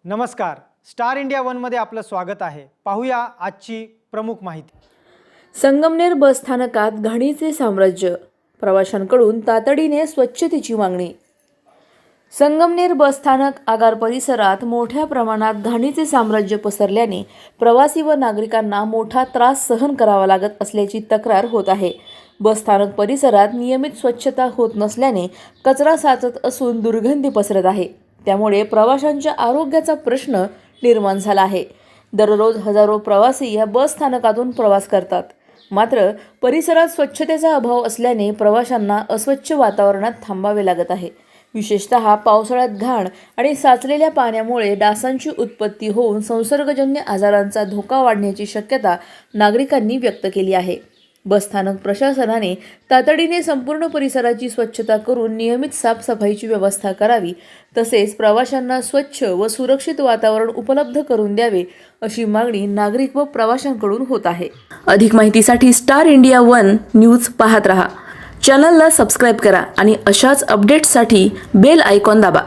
नमस्कार, star India वनमध्ये आपलं स्वागत आहे। पाहूया आजची प्रमुख माहिती। संगमनेर बस स्थानकात घाणीचे साम्राज्य, प्रवाशांकडून तातडीने स्वच्छतेची मागणी। संगमनेर बस स्थानक आगार परिसरात मोठ्या प्रमाणात घाणीचे साम्राज्य पसरल्याने प्रवासी व नागरिकांना मोठा त्रास सहन करावा लागत असल्याची तक्रार होत आहे। बस स्थानक परिसरात नियमित स्वच्छता होत नसल्याने कचरा साचत असून दुर्गंधी पसरत आहे। त्यामुळे प्रवाशांच्या आरोग्याचा प्रश्न निर्माण झाला आहे। दररोज हजारो प्रवासी या बस स्थानकातून प्रवास करतात, मात्र परिसरात स्वच्छतेचा अभाव असल्याने प्रवाशांना अस्वच्छ वातावरणात थांबावे लागत आहे। विशेषतः पावसाळ्यात घाण आणि साचलेल्या पाण्यामुळे डासांची उत्पत्ती होऊन संसर्गजन्य आजारांचा धोका वाढण्याची शक्यता नागरिकांनी व्यक्त केली आहे। बस स्थानक प्रशासनाने तातडीने संपूर्ण परिसराची स्वच्छता करून नियमित साफसफाईची व्यवस्था करावी, तसेच प्रवाशांना स्वच्छ व सुरक्षित वातावरण उपलब्ध करून द्यावे अशी मागणी नागरिक व प्रवाशांकडून होत आहे। अधिक माहितीसाठी स्टार इंडिया वन न्यूज पाहत रहा। चॅनलला सबस्क्राइब करा आणि अशाच अपडेट्ससाठी बेल आयकॉन दाबा।